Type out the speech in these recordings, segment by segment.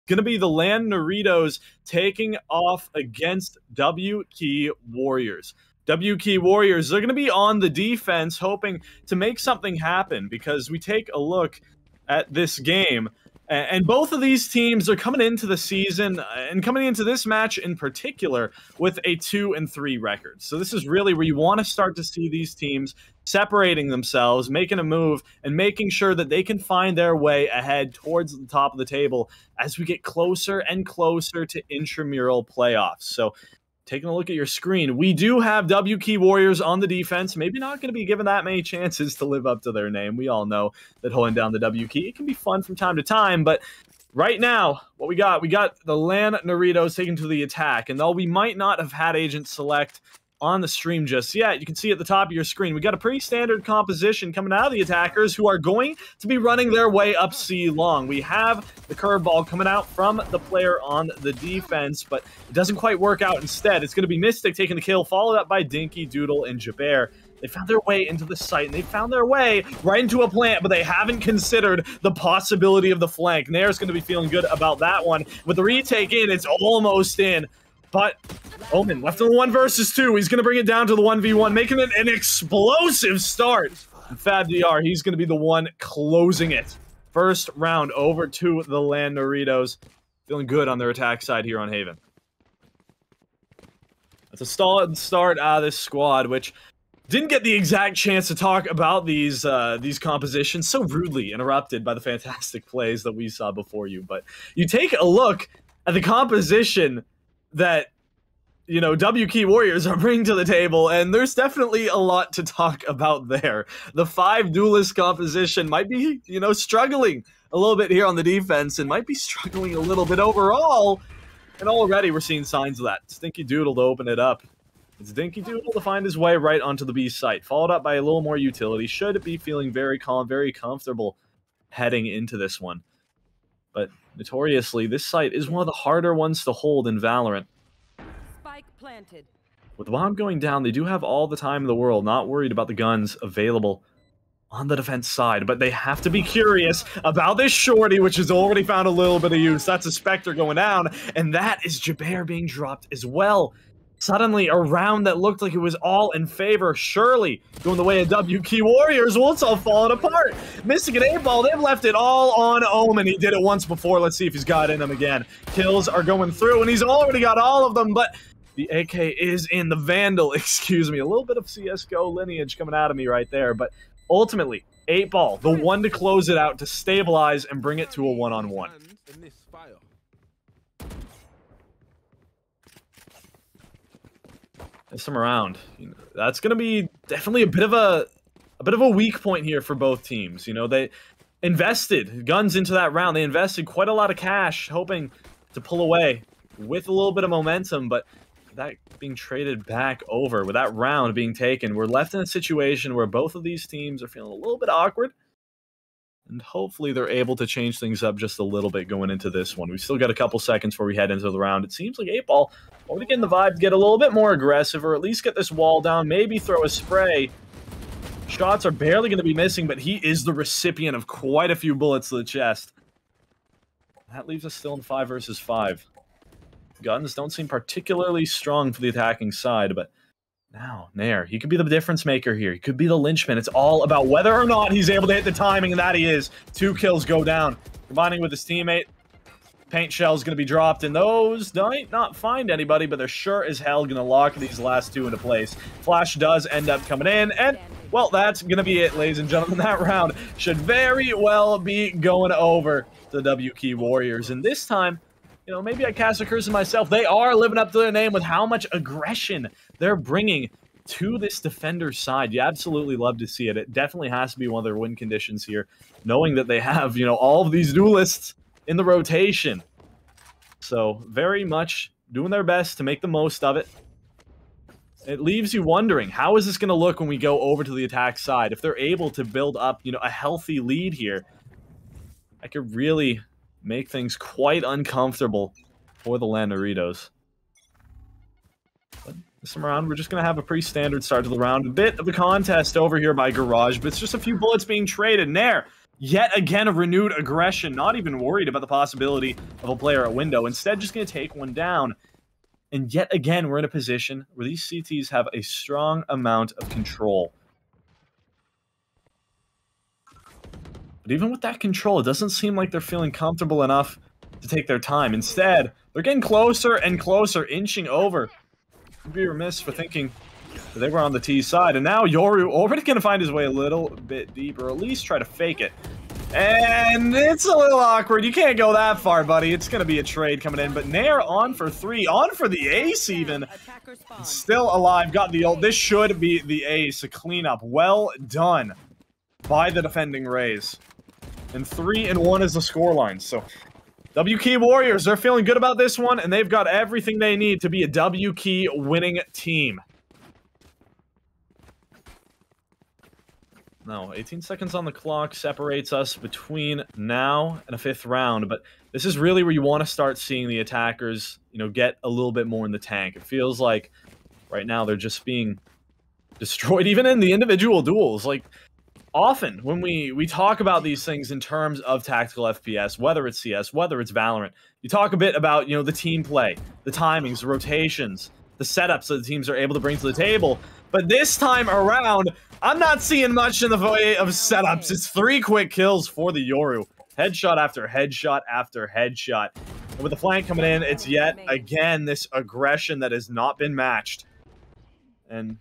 going to be the Land Doritos taking off against W Key Warriors. W Key Warriors, they're going to be on the defense, hoping to make something happen, because we take a look at this game, and both of these teams are coming into the season, and coming into this match in particular, with a 2-3 record. So this is really where you want to start to see these teams separating themselves, making a move, and making sure that they can find their way ahead towards the top of the table as we get closer and closer to intramural playoffs. So taking a look at your screen, we do have W Key Warriors on the defense. Maybe not going to be given that many chances to live up to their name. We all know that holding down the W Key, it can be fun from time to time, but right now, what we got the Land Doritos taking to the attack, and though we might not have had Agent Select on the stream just yet, you can see at the top of your screen, we got a pretty standard composition coming out of the attackers who are going to be running their way up C long. We have the curveball coming out from the player on the defense, but it doesn't quite work out. Instead, it's going to be Mystic taking the kill, followed up by Dinky, Doodle, and Jaber. They found their way into the site, and they found their way right into a plant, but they haven't considered the possibility of the flank. Nair's going to be feeling good about that one. With the retake in, it's almost in. But Omen left in the 1 versus 2. He's going to bring it down to the 1v1, making it an explosive start. And Fab DR, he's going to be the one closing it. First round over to the Land Doritos. Feeling good on their attack side here on Haven. That's a solid start out of this squad, which didn't get the exact chance to talk about these compositions, so rudely interrupted by the fantastic plays that we saw before you. But you take a look at the composition that, you know, W Key Warriors are bringing to the table, and there's definitely a lot to talk about there. The 5 duelist composition might be, you know, struggling a little bit here on the defense, and might be struggling a little bit overall, and already we're seeing signs of that. Stinky Doodle to open it up. It's Dinky Doodle to find his way right onto the B site, followed up by a little more utility. Should be feeling very calm, very comfortable heading into this one. But notoriously, this site is one of the harder ones to hold in Valorant. Spike planted. With the bomb going down, they do have all the time in the world, not worried about the guns available on the defense side, but they have to be curious about this shorty, which has already found a little bit of use. That's a Spectre going down, and that is Jaber being dropped as well. Suddenly, a round that looked like it was all in favor, surely going the way of W Key Warriors. Well, it's all falling apart. Mystic and 8-Ball, they've left it all on Omen. He did it once before. Let's see if he's got in him again. Kills are going through, and he's already got all of them, but the AK is in. The Vandal, excuse me. A little bit of CSGO lineage coming out of me right there, but ultimately, 8-Ball, the one to close it out, to stabilize and bring it to a one-on-one. This time around, you know, that's going to be definitely a bit of a weak point here for both teams. You know, they invested guns into that round. They invested quite a lot of cash, hoping to pull away with a little bit of momentum, but that being traded back over, with that round being taken, we're left in a situation where both of these teams are feeling a little bit awkward, and hopefully they're able to change things up just a little bit going into this one. We've still got a couple seconds before we head into the round. It seems like 8-Ball already getting the vibe to get a little bit more aggressive, or at least get this wall down, maybe throw a spray. Shots are barely going to be missing, but he is the recipient of quite a few bullets to the chest. That leaves us still in 5 versus 5. Guns don't seem particularly strong for the attacking side, but now, Nair, he could be the difference maker here. He could be the linchpin. It's all about whether or not he's able to hit the timing, and that he is. 2 kills go down. Combining with his teammate, paint shell's going to be dropped, and those might not find anybody, but they're sure as hell going to lock these last 2 into place. Flash does end up coming in, and, well, that's going to be it, ladies and gentlemen. That round should very well be going over to the W Key Warriors, and this time, you know, maybe I cast a curse on myself. They are living up to their name with how much aggression they're bringing to this defender's side. You absolutely love to see it. It definitely has to be one of their win conditions here, knowing that they have, you know, all of these duelists in the rotation. So very much doing their best to make the most of it. It leaves you wondering, how is this going to look when we go over to the attack side? If they're able to build up, you know, a healthy lead here, I could really make things quite uncomfortable for the Land Doritos. But this time around, we're just going to have a pretty standard start to the round. A bit of a contest over here by Garage, but it's just a few bullets being traded. Nair Yet again, a renewed aggression, not even worried about the possibility of a player at window. Instead, just going to take one down. And yet again, we're in a position where these CTs have a strong amount of control. But even with that control, it doesn't seem like they're feeling comfortable enough to take their time. Instead, they're getting closer and closer, inching over. I'd be remiss for thinking that they were on the T side. And now Yoru already going to find his way a little bit deeper, or at least try to fake it. And it's a little awkward. You can't go that far, buddy. It's going to be a trade coming in. But Nair on for 3. On for the ace, even. Still alive. Got the ult. This should be the ace. A cleanup. Well done by the defending Rays. And 3-1 is the scoreline. So, W Key Warriors, they're feeling good about this one. And they've got everything they need to be a W Key winning team. No, 18 seconds on the clock separates us between now and a 5th round, but this is really where you want to start seeing the attackers, you know, get a little bit more in the tank. It feels like right now they're just being destroyed, even in the individual duels. Like, often when we talk about these things in terms of tactical FPS, whether it's CS, whether it's Valorant, you talk a bit about, you know, the team play, the timings, the rotations, the setups that the teams are able to bring to the table. But this time around, I'm not seeing much in the way of setups. It's 3 quick kills for the Yoru. Headshot after headshot after headshot. And with the flank coming in, it's yet again this aggression that has not been matched. And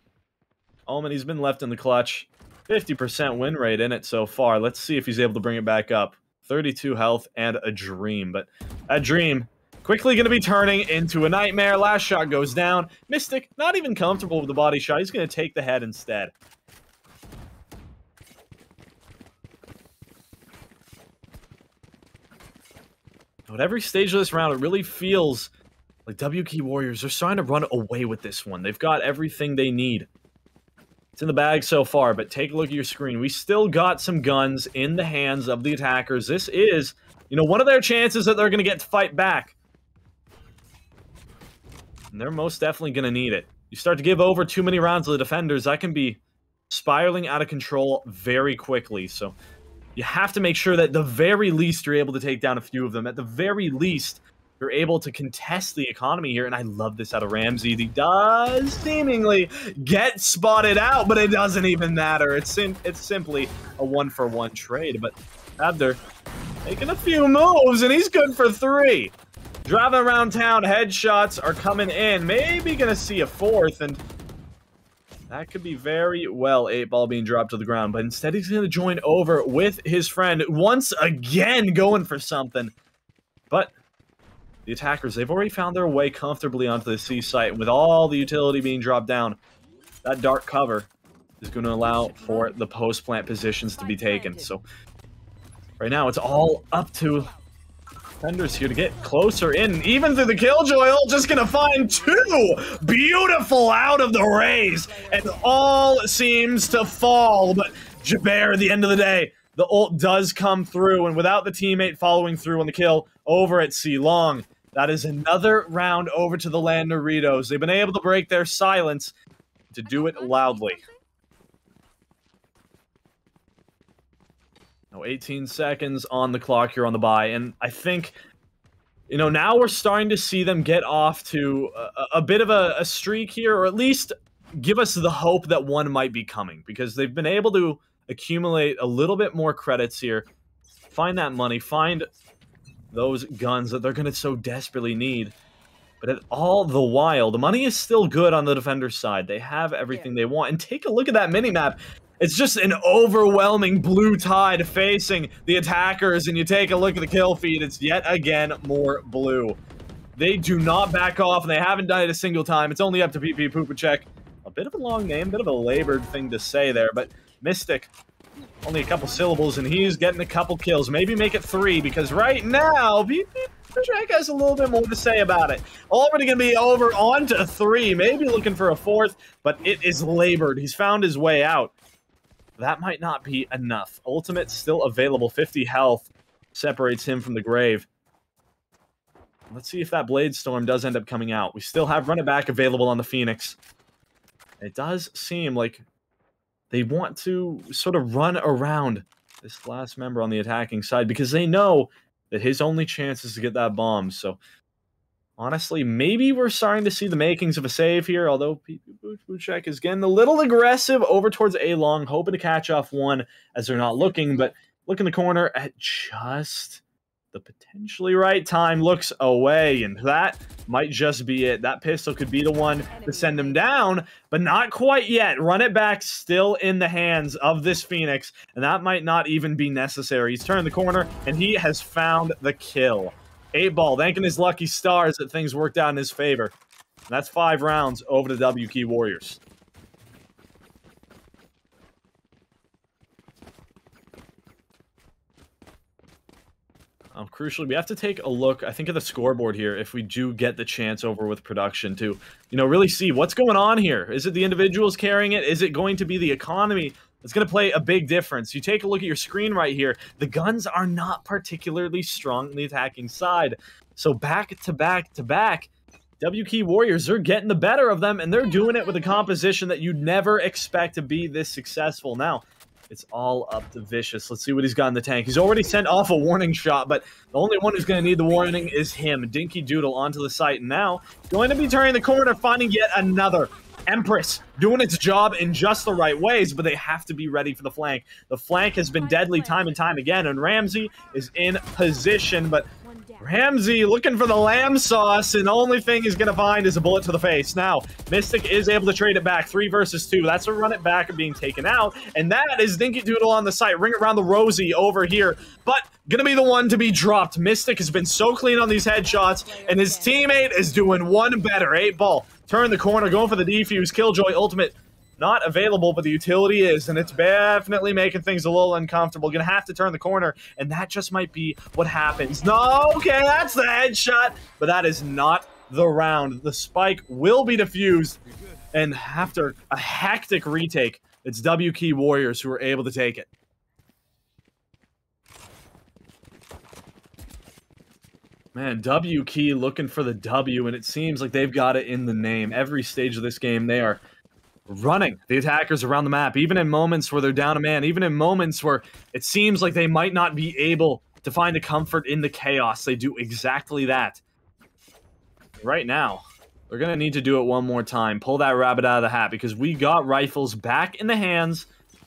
Omen, he's been left in the clutch. 50% win rate in it so far. Let's see if he's able to bring it back up. 32 health and a dream. But that dream quickly going to be turning into a nightmare. Last shot goes down. Mystic, not even comfortable with the body shot. He's going to take the head instead. But every stage of this round, it really feels like W Key Warriors are starting to run away with this one. They've got everything they need. It's in the bag so far, but take a look at your screen. We still got some guns in the hands of the attackers. This is, you know, one of their chances that they're going to get to fight back. And they're most definitely going to need it. You start to give over too many rounds to the defenders, that can be spiraling out of control very quickly. So you have to make sure that at the very least you're able to take down a few of them. At the very least, you're able to contest the economy here. And I love this out of Ramsey. He does seemingly get spotted out, but it doesn't even matter. It's simply a 1-for-1 trade. But Abder making a few moves, and he's good for 3. Driving around town, headshots are coming in. Maybe gonna see a 4th, and that could be very well 8-ball being dropped to the ground. But instead, he's gonna join over with his friend once again, going for something. But the attackers, they've already found their way comfortably onto the C site. And with all the utility being dropped down, that dark cover is going to allow for the post-plant positions to be taken. So right now, it's all up to defenders here to get closer in. Even through the Killjoy ult, just going to find 2 beautiful out of the Rays. And all seems to fall. But Jabber, at the end of the day, the ult does come through. And without the teammate following through on the kill over at C Long, that is another round over to the Land Doritos. They've been able to break their silence to do it loudly. No, 18 seconds on the clock here on the bye, and I think, you know, now we're starting to see them get off to a bit of a streak here, or at least give us the hope that one might be coming, because they've been able to accumulate a little bit more credits here, find that money, find those guns that they're going to so desperately need. But at all the while, the money is still good on the defender's side. They have everything they want. And take a look at that minimap. It's just an overwhelming blue tide facing the attackers. And you take a look at the kill feed, it's yet again more blue. They do not back off, and they haven't done it a single time. It's only up to PP Pupacek. A bit of a long name, bit of a labored thing to say there, but Mystic, only a couple syllables, and he's getting a couple kills. Maybe make it 3, because right now, Pupacek has a little bit more to say about it. Already going to be over on to 3, maybe looking for a 4th, but it is labored. He's found his way out. That might not be enough. Ultimate still available. 50 health separates him from the grave. Let's see if that Blade Storm does end up coming out. We still have Run It Back available on the Phoenix. It does seem like they want to sort of run around this last member on the attacking side because they know that his only chance is to get that bomb. So honestly, maybe we're starting to see the makings of a save here, although Buchek is getting a little aggressive over towards A-Long, hoping to catch off one as they're not looking, but look in the corner at just the potentially right time, looks away, and that might just be it. That pistol could be the one to send him down, but not quite yet. Run it back, still in the hands of this Phoenix, and that might not even be necessary. He's turned the corner, and he has found the kill. 8Ball thanking his lucky stars that things worked out in his favor. And that's 5 rounds over to WK Warriors. Crucially, we have to take a look, I think, at the scoreboard here if we do get the chance over with production to, really see what's going on here. Is it the individuals carrying it? Is it going to be the economy? It's going to play a big difference. You take a look at your screen right here. The guns are not particularly strong on the attacking side. So back to back to back, WK Warriors are getting the better of them, and they're doing it with a composition that you'd never expect to be this successful. Now, it's all up to Vicious. Let's see what he's got in the tank. He's already sent off a warning shot, but the only one who's going to need the warning is him. Dinky Doodle onto the site. And now, going to be turning the corner, finding yet another Empress doing its job in just the right ways, but they have to be ready for the flank. The flank has been deadly time and time again, and Ramsey is in position, but Ramsey looking for the lamb sauce, and the only thing he's going to find is a bullet to the face. Now, Mystic is able to trade it back, 3 versus 2. That's a run it back and being taken out, and that is Dinky Doodle on the site. Ring around the Rosie over here, but going to be the one to be dropped. Mystic has been so clean on these headshots, and his teammate is doing one better. 8Ball, turn the corner, going for the defuse. Killjoy ultimate not available, but the utility is, and it's definitely making things a little uncomfortable. Gonna have to turn the corner, and that just might be what happens. No, okay, that's the headshot, but that is not the round. The spike will be defused, and after a hectic retake, it's WK Warriors who are able to take it. Man, WK looking for the W, and it seems like they've got it in the name. Every stage of this game, they are running the attackers around the map, even in moments where they're down a man, even in moments where it seems like they might not be able to find a comfort in the chaos. They do exactly that. Right now, they're going to need to do it one more time. Pull that rabbit out of the hat, because we got rifles back in the hands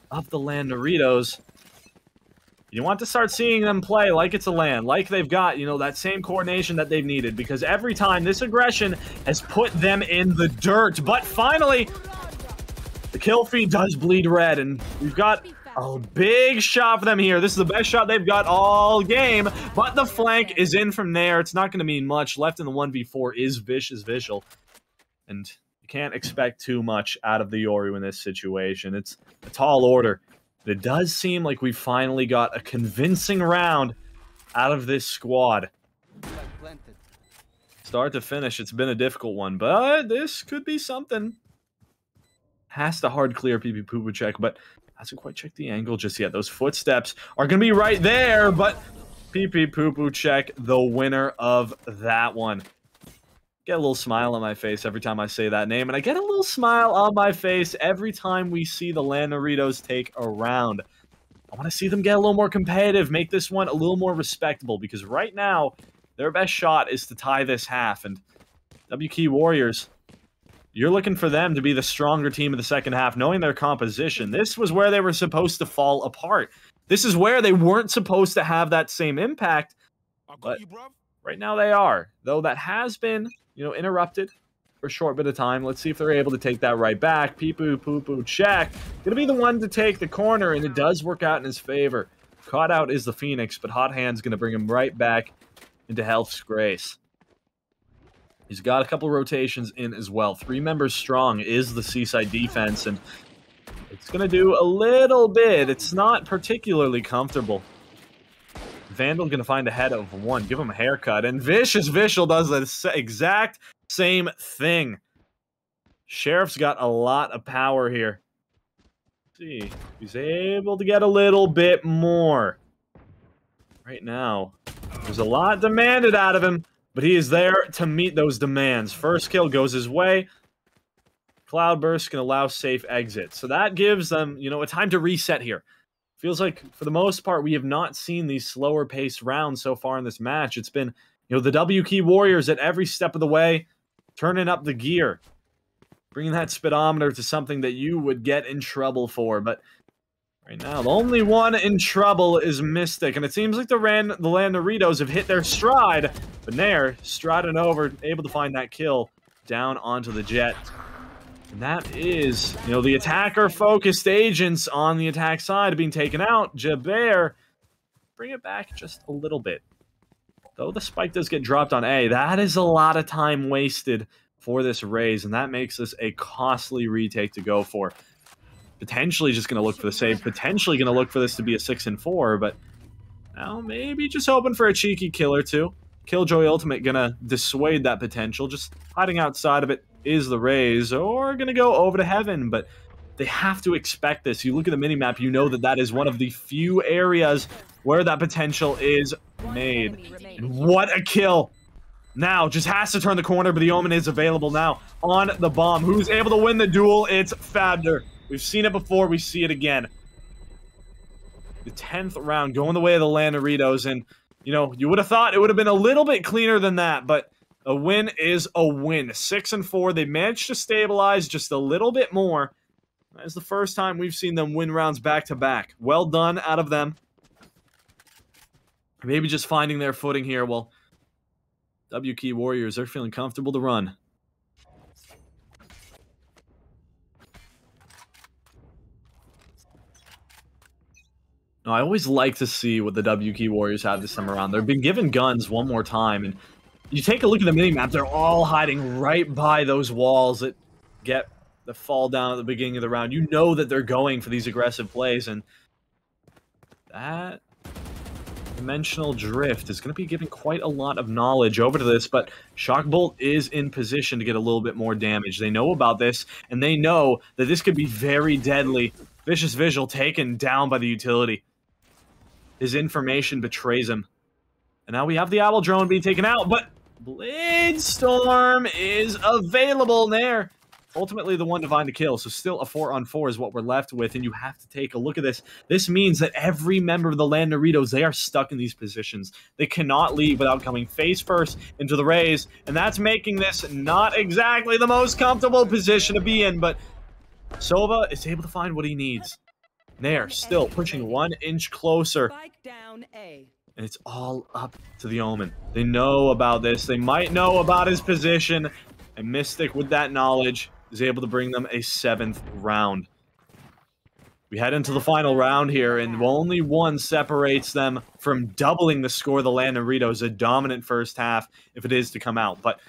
of the Landeritos. You want to start seeing them play like it's a land, like they've got, that same coordination that they've needed, because every time this aggression has put them in the dirt. But finally, the kill feed does bleed red, and we've got a big shot for them here. This is the best shot they've got all game, but the flank is in from there. It's not going to mean much. Left in the 1v4 is Vicious Visual, and you can't expect too much out of the Yoru in this situation. It's a tall order. It does seem like we finally got a convincing round out of this squad. Start to finish, it's been a difficult one, but this could be something. Has to hard clear PP Poo Poo check, but hasn't quite checked the angle just yet. Those footsteps are going to be right there, but PP Poo Poo check, the winner of that one. Get a little smile on my face every time I say that name, and I get a little smile on my face every time we see the Landeritos take a round. I want to see them get a little more competitive, make this one a little more respectable, because right now, their best shot is to tie this half, and WK Warriors, you're looking for them to be the stronger team of the second half, knowing their composition. This was where they were supposed to fall apart. This is where they weren't supposed to have that same impact, but right now they are, though that has been interrupted for a short bit of time. Let's see if they're able to take that right back. Pee-poo, poo-poo, check. Gonna be the one to take the corner, and it does work out in his favor. Caught out is the Phoenix, but Hot Hand's gonna bring him right back into Health's grace. He's got a couple rotations in as well. 3 members strong is the Seaside defense, and it's gonna do a little bit. It's not particularly comfortable. Vandal gonna find a head of 1, give him a haircut, and Vicious Visual does the exact same thing. Sheriff's got a lot of power here. Let's see, he's able to get a little bit more. Right now, there's a lot demanded out of him, but he is there to meet those demands. First kill goes his way. Cloudburst can allow safe exit, so that gives them, a time to reset here. Feels like, for the most part, we have not seen these slower-paced rounds so far in this match. It's been, the W Key Warriors at every step of the way, turning up the gear, bringing that speedometer to something that you would get in trouble for. But right now, the only one in trouble is Mystic, and it seems like the Landeritos have hit their stride, but Nair striding over, able to find that kill down onto the Jet. And that is, the attacker-focused agents on the attack side being taken out. Jaber, bring it back just a little bit. Though the spike does get dropped on A, that is a lot of time wasted for this Raze, and that makes this a costly retake to go for. Potentially just going to look for the save, potentially going to look for this to be a 6-4, but now maybe just hoping for a cheeky kill or two. Killjoy Ultimate going to dissuade that potential. Just hiding outside of it is the Raze, or going to go over to Heaven, but they have to expect this. You look at the minimap, you know that that is one of the few areas where that potential is made. And what a kill! Now, just has to turn the corner, but the Omen is available now on the bomb. Who's able to win the duel? It's Fabner. We've seen it before, we see it again. The 10th round, going the way of the Landeritos, and, you would have thought it would have been a little bit cleaner than that, but a win is a win. 6-4, they managed to stabilize just a little bit more. That's the first time we've seen them win rounds back-to-back. Well done out of them. Maybe just finding their footing here. Well, W Key Warriors, they're feeling comfortable to run. No, I always like to see what the W Key Warriors have this time around. They've been given guns one more time, and you take a look at the minimap, they're all hiding right by those walls that fall down at the beginning of the round. You know that they're going for these aggressive plays, and that dimensional drift is going to be giving quite a lot of knowledge over to this, but Shockbolt is in position to get a little bit more damage. They know about this, and they know that this could be very deadly. Vicious Visual taken down by the utility. His information betrays him. And now we have the Owl Drone being taken out, but Blade Storm is available there. Ultimately, the one to find the kill, so still a 4-on-4 is what we're left with, and you have to take a look at this. This means that every member of the Landeritos, they are stuck in these positions. They cannot leave without coming face first into the Raze, and that's making this not exactly the most comfortable position to be in, but Sova is able to find what he needs. Nair still pushing 1 inch closer. Spike down A. And it's all up to the Omen. They know about this. They might know about his position. And Mystic, with that knowledge, is able to bring them a 7th round. We head into the final round here, and only one separates them from doubling the score of the Landeritos, a dominant first half, if it is to come out. But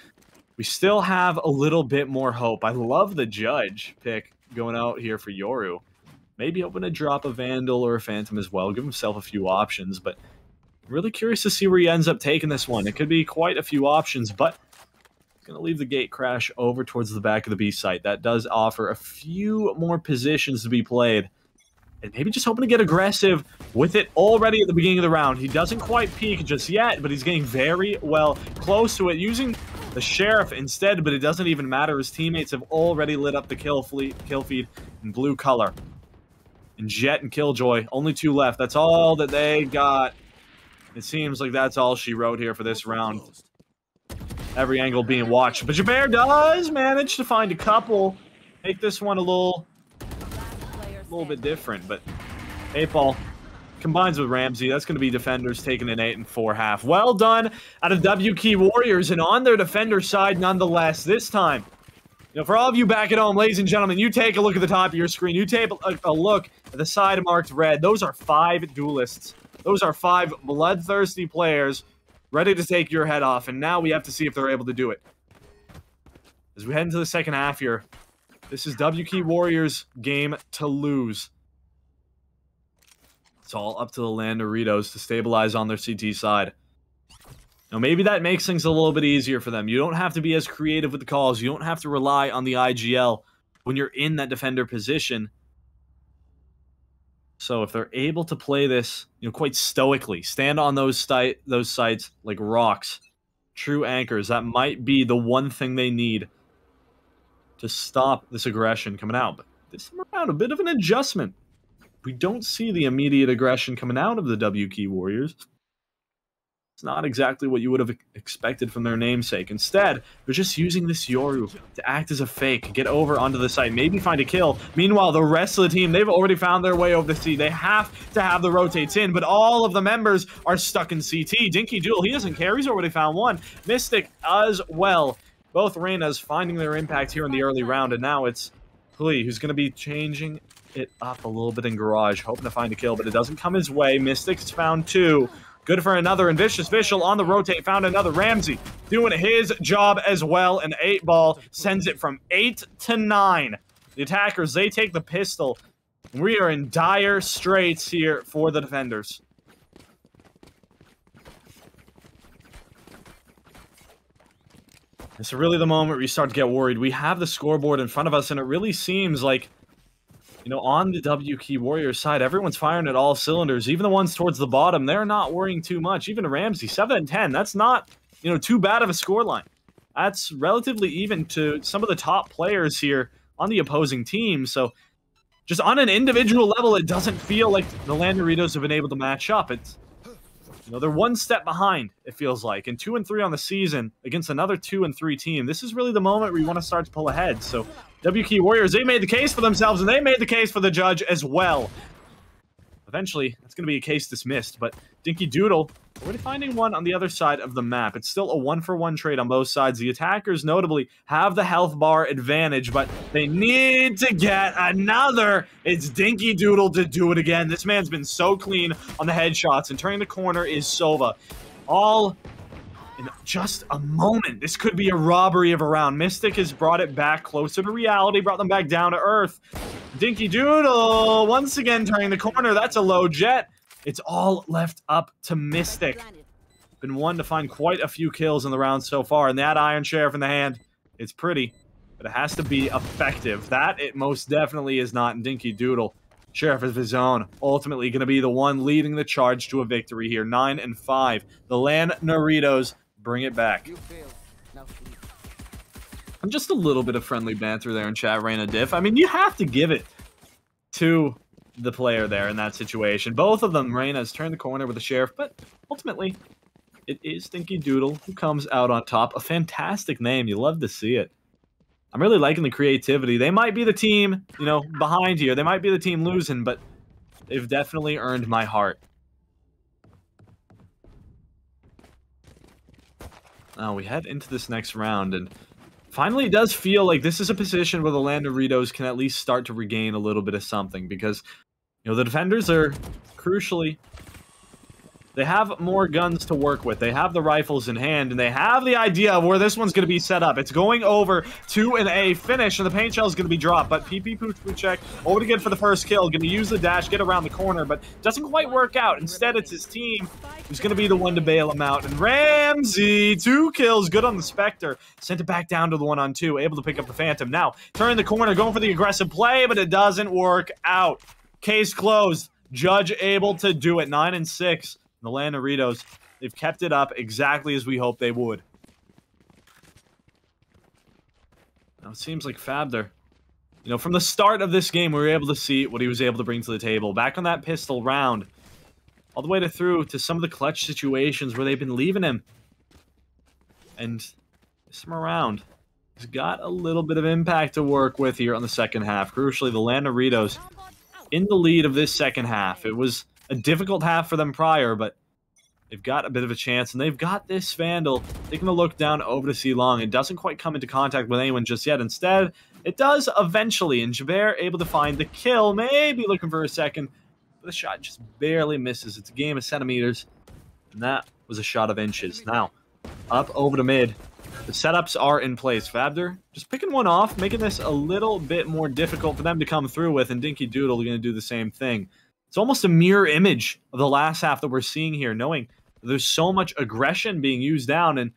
we still have a little bit more hope. I love the Judge pick going out here for Yoru. Maybe hoping to drop a Vandal or a Phantom as well. Give himself a few options, but really curious to see where he ends up taking this one. It could be quite a few options, but he's going to leave the gate crash over towards the back of the B site. That does offer a few more positions to be played. And maybe just hoping to get aggressive with it already at the beginning of the round. He doesn't quite peak just yet, but he's getting very well close to it, using the Sheriff instead, but it doesn't even matter. His teammates have already lit up the kill feed in blue color. And Jet and Killjoy, only 2 left. That's all that they got. It seems like that's all she wrote here for this round. Every angle being watched. But Jaber does manage to find a couple. Make this one a little bit different. But 8-Ball combines with Ramsey. That's going to be defenders taking an 8-4 half. Well done out of W Key Warriors. And on their defender side, nonetheless, this time. For all of you back at home, ladies and gentlemen, you take a look at the top of your screen. You take a look at the side marked red. Those are 5 duelists. Those are 5 bloodthirsty players ready to take your head off. And now we have to see if they're able to do it. As we head into the second half here, this is W Key Warriors' game to lose. It's all up to the Landeritos to stabilize on their CT side. Now, maybe that makes things a little bit easier for them. You don't have to be as creative with the calls. You don't have to rely on the IGL when you're in that defender position. So if they're able to play this, quite stoically, stand on those sites like rocks, true anchors, that might be the one thing they need to stop this aggression coming out. But this time around, a bit of an adjustment. we don't see the immediate aggression coming out of the WK Warriors. It's not exactly what you would have expected from their namesake. Instead, they're just using this Yoru to act as a fake, get over onto the site, maybe find a kill. Meanwhile, the rest of the team, they've already found their way over the C. They have to have the rotates in, but all of the members are stuck in CT. Dinky Doodle, he doesn't care. He's already found one. Mystic as well. Both Reynas finding their impact here in the early round, and now it's Hui who's going to be changing it up a little bit in Garage, hoping to find a kill, but it doesn't come his way. Mystic's found two. Good for another, and Vicious Vishal on the rotate found another. Ramsey doing his job as well, and 8-ball sends it from 8 to 9. The attackers, they take the pistol. We are in dire straits here for the defenders. This is really the moment where you start to get worried. We have the scoreboard in front of us, and it really seems like, you know, on the WK Warriors side, everyone's firing at all cylinders. Even the ones towards the bottom, they're not worrying too much. Even Ramsey, 7 and 10. That's not, you know, too bad of a scoreline. That's relatively even to some of the top players here on the opposing team. So, just on an individual level, it doesn't feel like the Landeritos have been able to match up. It's, you know, they're one step behind, it feels like. And 2 and 3 on the season against another 2 and 3 team. This is really the moment where you want to start to pull ahead. So, WK Warriors, they made the case for themselves, and they made the case for the judge as well. Eventually, that's going to be a case dismissed, but Dinky Doodle already finding one on the other side of the map. It's still a 1-for-1 trade on both sides. The attackers, notably, have the health bar advantage, but they need to get another. It's Dinky Doodle to do it again. This man's been so clean on the headshots, and turning the corner is Sova. All in just a moment. This could be a robbery of a round. Mystic has brought it back closer to reality, brought them back down to earth. Dinky Doodle once again turning the corner. That's a low jet. It's all left up to Mystic. Been one to find quite a few kills in the round so far, and that Iron Sheriff in the hand, it's pretty, but it has to be effective. That it most definitely is not in Dinky Doodle. Sheriff of his own, ultimately going to be the one leading the charge to a victory here. 9 and 5. The Landeritos bring it back. And just a little bit of friendly banter there in chat, Reyna Diff. I mean, you have to give it to the player there in that situation. Both of them, Reyna's turned the corner with the Sheriff, but ultimately, it is Dinky Doodle who comes out on top. A fantastic name. You love to see it. I'm really liking the creativity. They might be the team, you know, behind here. They might be the team losing, but they've definitely earned my heart. Now we head into this next round, and finally it does feel like this is a position where the Landeritos can at least start to regain a little bit of something, because, you know, the defenders are crucially, they have more guns to work with. They have the rifles in hand, and they have the idea of where this one's going to be set up. It's going over to an A finish, and the paint shell is going to be dropped. But PP Puchek over to get for the first kill. Going to use the dash, get around the corner, but doesn't quite work out. Instead, it's his team who's going to be the one to bail him out. And Ramsey, 2 kills, good on the Spectre. Sent it back down to the 1-on-2, able to pick up the Phantom. Now, turning the corner, going for the aggressive play, but it doesn't work out. Case closed. Judge able to do it. 9 and 6. The Landeritos, they've kept it up exactly as we hoped they would. Now it seems like Fabder, you know, from the start of this game, we were able to see what he was able to bring to the table. Back on that pistol round, all the way through to some of the clutch situations where they've been leaving him. And this time around, he's got a little bit of impact to work with here on the second half. Crucially, the Landeritos in the lead of this second half. It was a difficult half for them prior, but they've got a bit of a chance, and they've got this Vandal taking a look down over to C Long. It doesn't quite come into contact with anyone just yet. Instead, it does eventually, and Javert able to find the kill, maybe looking for a second, but the shot just barely misses. It's a game of centimeters, and that was a shot of inches. Now, up over to mid. The setups are in place. Fabder just picking one off, making this a little bit more difficult for them to come through with, and Dinky Doodle going to do the same thing. It's almost a mirror image of the last half that we're seeing here, knowing there's so much aggression being used down, and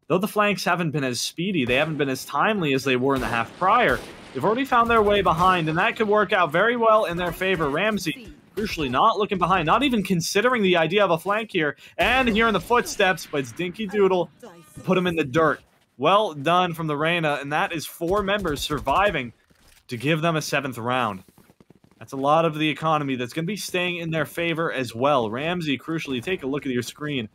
though the flanks haven't been as speedy, they haven't been as timely as they were in the half prior, they've already found their way behind, and that could work out very well in their favor. Ramsey, crucially, not looking behind, not even considering the idea of a flank here, and hearing the footsteps, but it's Dinky Doodle, put him in the dirt. Well done from the Reyna, and that is 4 members surviving to give them a 7th round. That's a lot of the economy that's going to be staying in their favor as well. Ramsey, crucially, take a look at your screen.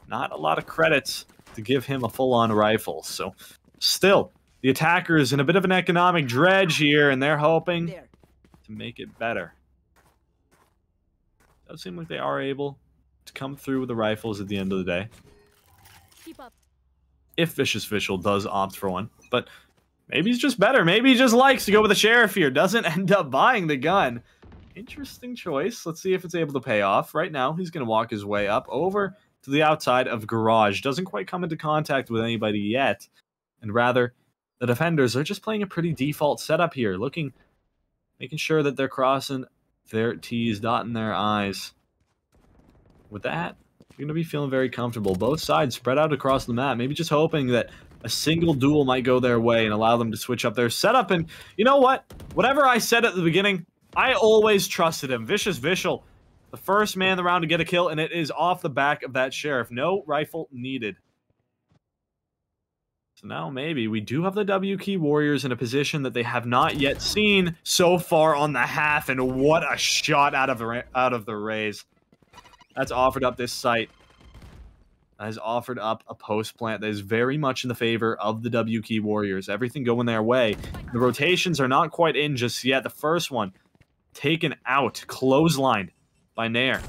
Not a lot of credits to give him a full-on rifle. So, still, the attackers in a bit of an economic dredge here, and they're hoping to make it better. Does seem like they are able to come through with the rifles at the end of the day. Keep up. If Vicious Vishal does opt for one. But maybe he's just better. Maybe he just likes to go with the sheriff here. Doesn't end up buying the gun. Interesting choice. Let's see if it's able to pay off. Right now, he's going to walk his way up over to the outside of garage. Doesn't quite come into contact with anybody yet. And rather, the defenders are just playing a pretty default setup here. Making sure that they're crossing their T's, dotting their I's. With that, you're going to be feeling very comfortable. Both sides spread out across the map. Maybe just hoping that a single duel might go their way and allow them to switch up their setup. And you know what? Whatever I said at the beginning, I always trusted him. Vicious Vishal, the first man in the round to get a kill, and it is off the back of that sheriff. No rifle needed. So now maybe we do have the W Key Warriors in a position that they have not yet seen so far on the half, and what a shot out of the Rays. That's offered up this site. That has offered up a post plant that is very much in the favor of the W Key Warriors. Everything going their way. The rotations are not quite in just yet. The first one taken out, clotheslined by Nair.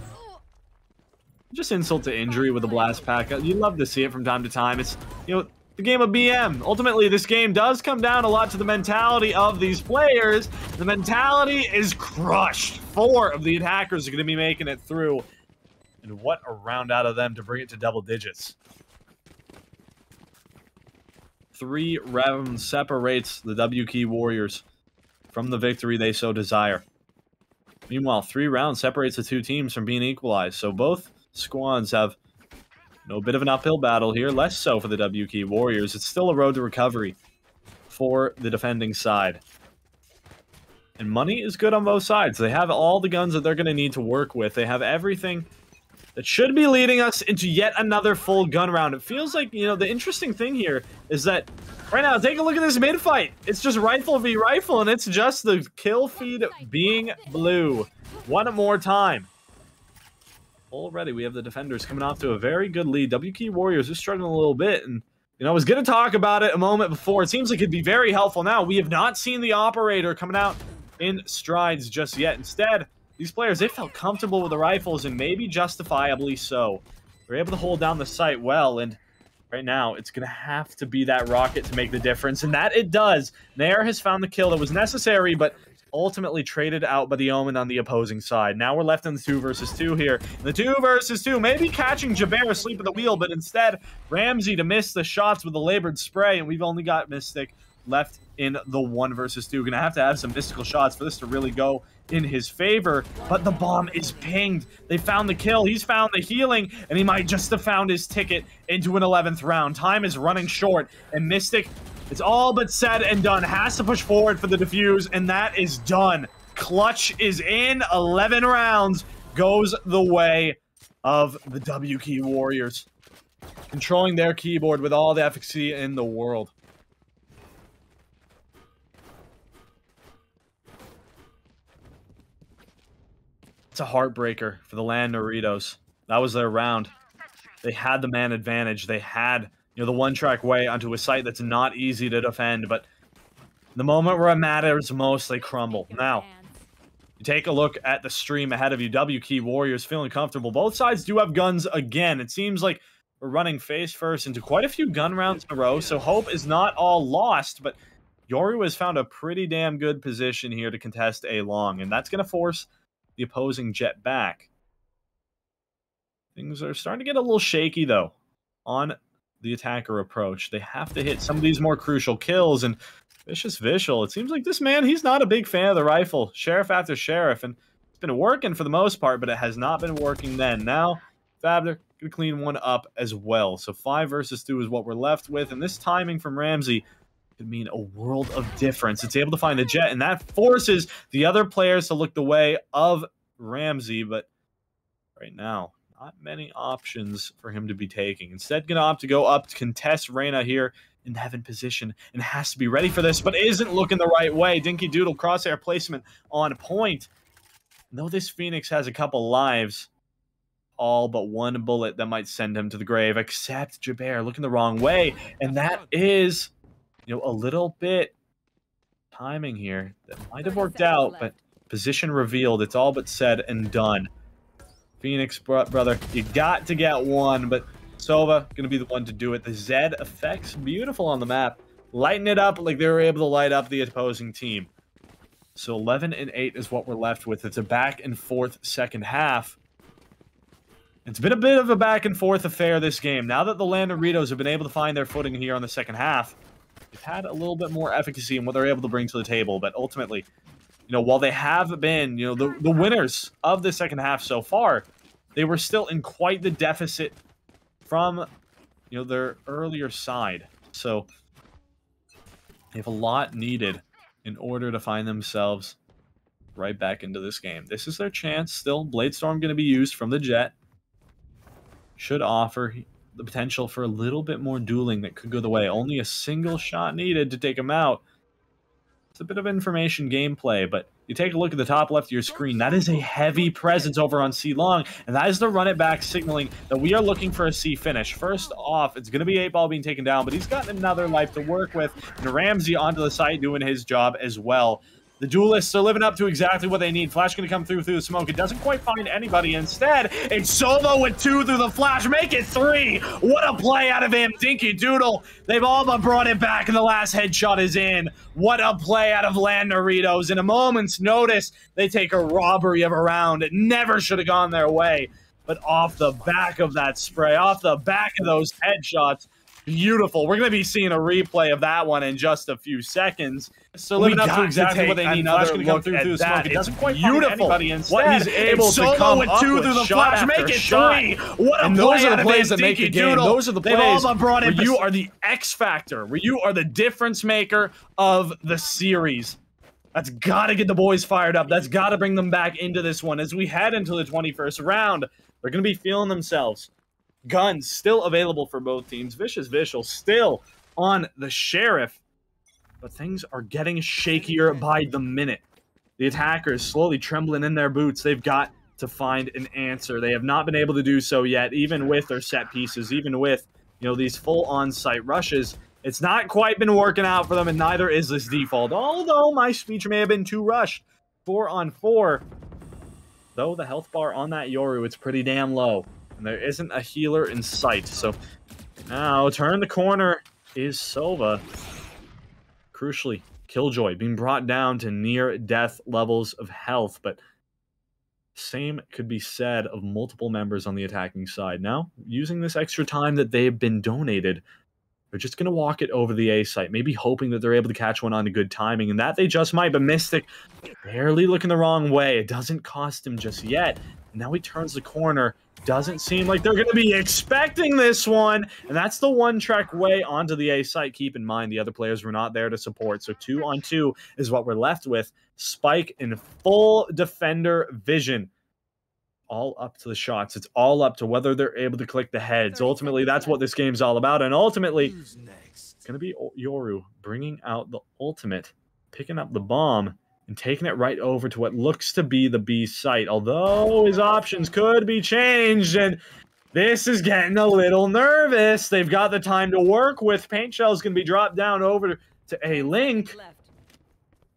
Just insult to injury with the blast pack. You love to see it from time to time. It's, you know, the game of BM. Ultimately, this game does come down a lot to the mentality of these players. The mentality is crushed. 4 of the attackers are going to be making it through. And what a round out of them to bring it to double digits. 3 rounds separates the W Key Warriors from the victory they so desire. Meanwhile, 3 rounds separates the 2 teams from being equalized. So both squads have a bit of an uphill battle here, less so for the W Key Warriors. It's still a road to recovery for the defending side. And money is good on both sides. They have all the guns that they're going to need to work with. They have everything that should be leading us into yet another full gun round. It feels like, you know, the interesting thing here is that right now, take a look at this mid-fight. It's just rifle v rifle, and it's just the kill feed being blue. One more time. Already, we have the defenders coming off to a very good lead. W Key Warriors are struggling a little bit, and you know, I was going to talk about it a moment before. It seems like it'd be very helpful now. We have not seen the operator coming out in strides just yet. Instead, these players, they felt comfortable with the rifles, and maybe justifiably so. They're able to hold down the site well, and right now, it's going to have to be that rocket to make the difference, and that it does. Nair has found the kill that was necessary, but ultimately traded out by the Omen on the opposing side. Now we're left in the 2 versus 2 here. The 2 versus 2, maybe catching Jabber asleep at the wheel, but instead, Ramsey to miss the shots with the labored spray, and we've only got Mystic left in the 1 versus 2. Gonna have to have some mystical shots for this to really go in his favor, but the bomb is pinged. They found the kill, he's found the healing, and he might just have found his ticket into an 11th round. Time is running short, and Mystic, it's all but said and done, has to push forward for the defuse, and that is done. Clutch is in. 11 rounds goes the way of the W Key Warriors, controlling their keyboard with all the efficacy in the world. It's a heartbreaker for the Land Doritos. That was their round. They had the man advantage. They had, you know, the one-track way onto a site that's not easy to defend, but the moment where it matters most, they crumble. Now, you take a look at the stream ahead of you. W Key Warriors feeling comfortable. Both sides do have guns again. It seems like we're running face first into quite a few gun rounds in a row, so hope is not all lost, but Yoru has found a pretty damn good position here to contest A long, and that's going to force the opposing jet back. Things are starting to get a little shaky, though, on the attacker approach. They have to hit some of these more crucial kills, and Vicious Vishal, it seems like this man, he's not a big fan of the rifle. Sheriff after sheriff, and it's been working for the most part, but it has not been working then. Now, Fabler gonna clean one up as well. So 5 versus 2 is what we're left with, and this timing from Ramsey could mean a world of difference. It's able to find the jet, and that forces the other players to look the way of Ramsey, but right now, not many options for him to be taking. Instead, gonna opt to go up to contest Reyna here in heaven position and has to be ready for this, but isn't looking the right way. Dinky Doodle crosshair placement on point. Though this Phoenix has a couple lives, all but one bullet that might send him to the grave, except Jabber looking the wrong way, and that is, a little bit timing here that might have worked out, but position revealed. It's all but said and done. Phoenix, brother, you got to get one, but Sova going to be the one to do it. The Z effects, beautiful on the map. Lighten it up like they were able to light up the opposing team. So 11 and 8 is what we're left with. It's a back and forth second half. It's been a bit of a back and forth affair this game. Now that the Landoritos have been able to find their footing here on the second half, they've had a little bit more efficacy in what they're able to bring to the table. But ultimately, while they have been, the winners of the second half so far, they were still in quite the deficit from, their earlier side. So they have a lot needed in order to find themselves right back into this game. This is their chance still. Bladestorm going to be used from the Jet. Should offer the potential for a little bit more dueling that could go the way. Only a single shot needed to take him out. It's a bit of information gameplay, but you take a look at the top left of your screen. That is a heavy presence over on C long, and that is the run it back signaling that we are looking for a C finish. First off, it's going to be 8ball being taken down, but he's got another life to work with, and Ramsey onto the site doing his job as well. The duelists are living up to exactly what they need. Flash going to come through the smoke. It doesn't quite find anybody. Instead, it's Sova with 2 through the flash. Make it 3. What a play out of him. Dinky Doodle. They've all but brought it back, and the last headshot is in. What a play out of Landoritos. In a moment's notice, they take a robbery of a round. It never should have gone their way. But off the back of that spray, off the back of those headshots, beautiful. We're going to be seeing a replay of that one in just a few seconds. So living up to exactly what they need. Flash going to come through the smoke. It doesn't quite find anybody. Instead, what he's able to come up with 2 through the flash, make it 3. What a play. Those are the plays that make a game. Those are the plays where you are the X factor, where you are the difference maker of the series. That's got to get the boys fired up. That's got to bring them back into this one. As we head into the 21st round, they're going to be feeling themselves. Guns still available for both teams. Vicious Vishal still on the Sheriff. But things are getting shakier by the minute. The attackers slowly trembling in their boots. They've got to find an answer. They have not been able to do so yet, even with their set pieces, even with, these full on-site rushes. It's not quite been working out for them, and neither is this default. Although my speech may have been too rushed. 4 on 4. Though the health bar on that Yoru, it's pretty damn low. And there isn't a healer in sight. So now, turn the corner is Sova. Crucially, Killjoy being brought down to near-death levels of health. But same could be said of multiple members on the attacking side. Now, using this extra time that they've been donated, they're just going to walk it over the A site, maybe hoping that they're able to catch one on a good timing, and that they just might. But Mystic barely looking the wrong way. It doesn't cost him just yet. And now he turns the corner. Doesn't seem like they're going to be expecting this one. And that's the one-track way onto the A site. Keep in mind, the other players were not there to support. So 2 on 2 is what we're left with. Spike in full defender vision. All up to the shots. It's all up to whether they're able to click the heads. Ultimately, that's what this game's all about. And ultimately, it's going to be Yoru bringing out the ultimate, picking up the bomb, and taking it right over to what looks to be the B site. Although his options could be changed, and this is getting a little nervous. They've got the time to work with. Paint Shell's going to be dropped down over to A Link,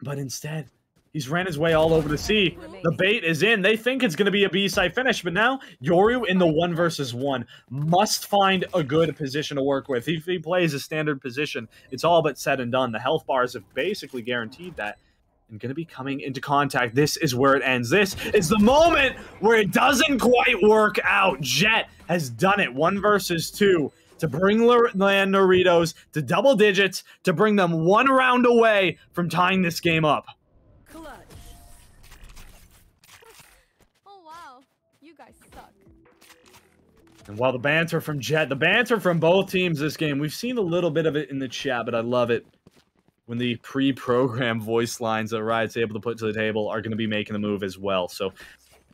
but instead, he's ran his way all over the C. The bait is in. They think it's going to be a B-side finish, but now Yoru in the 1 versus 1 must find a good position to work with. If he plays a standard position, it's all but said and done. The health bars have basically guaranteed that. And going to be coming into contact. This is where it ends. This is the moment where it doesn't quite work out. Jet has done it. 1 versus 2 to bring Landoritos to double digits, to bring them 1 round away from tying this game up. Oh, wow. You guys suck. And while the banter from Jet, the banter from both teams this game, we've seen a little bit of it in the chat, but I love it when the pre-programmed voice lines that Riot's able to put to the table are going to be making the move as well. So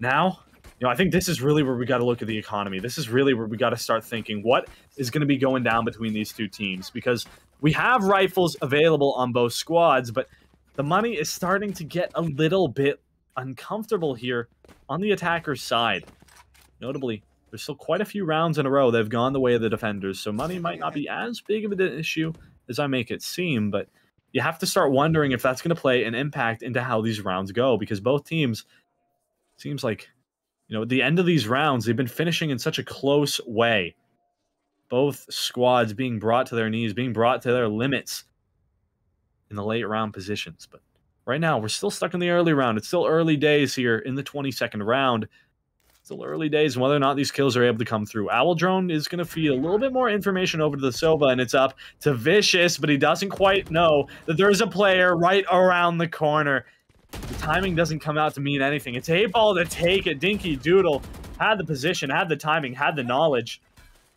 now, I think this is really where we got to look at the economy. This is really where we got to start thinking what is going to be going down between these two teams, because We have rifles available on both squads, but the money is starting to get a little bit uncomfortable here on the attacker's side. Notably, there's still quite a few rounds in a row that have gone the way of the defenders, so money might not be as big of an issue as I make it seem, but you have to start wondering if that's going to play an impact into how these rounds go, because both teams, seems like, at the end of these rounds, they've been finishing in such a close way. Both squads being brought to their knees, being brought to their limits in the late round positions. But right now, we're still stuck in the early round. It's still early days here in the 22nd round. Still early days, and whether or not these kills are able to come through. Owl Drone is going to feed a little bit more information over to the Sova, and it's up to Vicious, but he doesn't quite know that there's a player right around the corner. The timing doesn't come out to mean anything. It's 8ball to take it. Dinky Doodle had the position, had the timing, had the knowledge,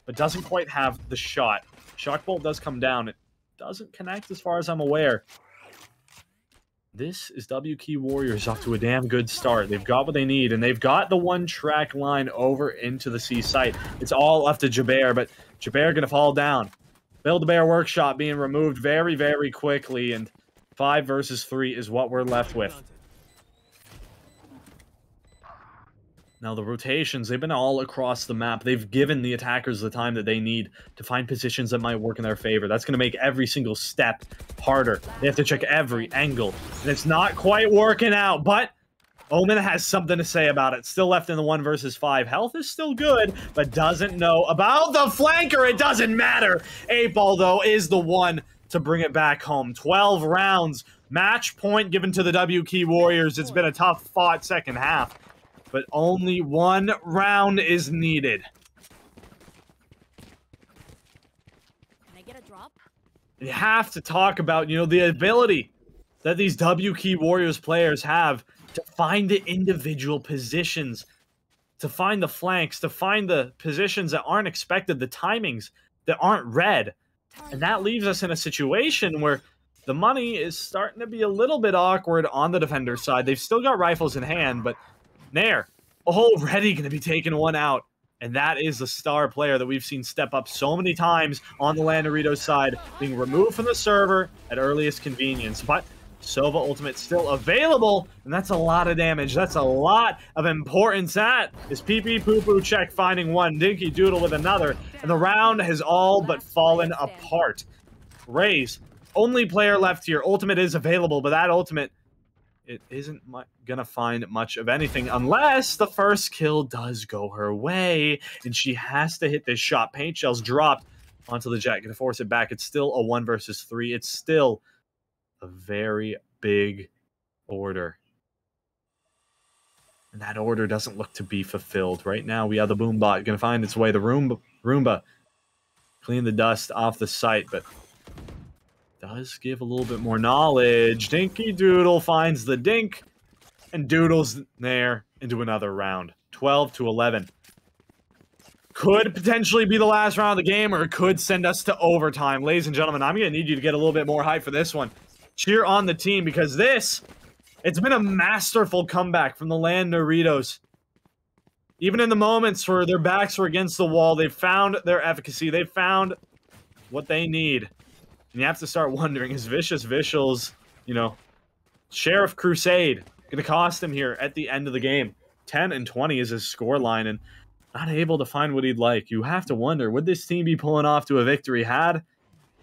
but doesn't quite have the shot. Shock Bolt does come down. It doesn't connect as far as I'm aware. This is WK Warriors off to a damn good start. They've got what they need, and they've got the one-track line over into the C site. It's all up to Jaber, but Jaber going to fall down. Build-A-Bear Workshop being removed very, very quickly, and 5 versus 3 is what we're left with. Now, the rotations, they've been all across the map. They've given the attackers the time that they need to find positions that might work in their favor. That's going to make every single step harder. They have to check every angle, and it's not quite working out, but Omen has something to say about it. Still left in the 1 versus 5. Health is still good, but doesn't know about the flanker. It doesn't matter. 8ball, though, is the one to bring it back home. 12 rounds. Match point given to the WK Warriors. It's been a tough fought second half, but only 1 round is needed. Can I get a drop? You have to talk about, the ability that these WK Warriors players have to find the individual positions, to find the flanks, to find the positions that aren't expected, the timings that aren't read. And that leaves us in a situation where the money is starting to be a little bit awkward on the defender's side. They've still got rifles in hand, but Nair already going to be taking one out. And that is the star player that we've seen step up so many times on the Landoritos side, being removed from the server at earliest convenience. But Sova Ultimate still available, and that's a lot of damage. That's a lot of importance. That is PP Poo Poo Check finding one, Dinky Doodle with another, and the round has all but fallen apart. Raze, only player left here. Ultimate is available, but that ultimate, it isn't gonna find much of anything unless the first kill does go her way, and she has to hit this shot. Paint shells dropped onto the Jet, gonna force it back. It's still a 1 versus 3. It's still a very big order. And that order doesn't look to be fulfilled. Right now, we have the Boombot going to find its way. The Roomba clean the dust off the site, but does give a little bit more knowledge. Dinky Doodle finds the dink, and Doodle's there into another round. 12 to 11. Could potentially be the last round of the game, or it could send us to overtime. Ladies and gentlemen, I'm going to need you to get a little bit more hype for this one. Cheer on the team, because it's been a masterful comeback from the Landoritos. Even in the moments where their backs were against the wall, they've found their efficacy. They've found what they need. And you have to start wondering, is Vicious Visuals, Sheriff Crusade going to cost him here at the end of the game? 10 and 20 is his score line, and not able to find what he'd like. You have to wonder, would this team be pulling off to a victory?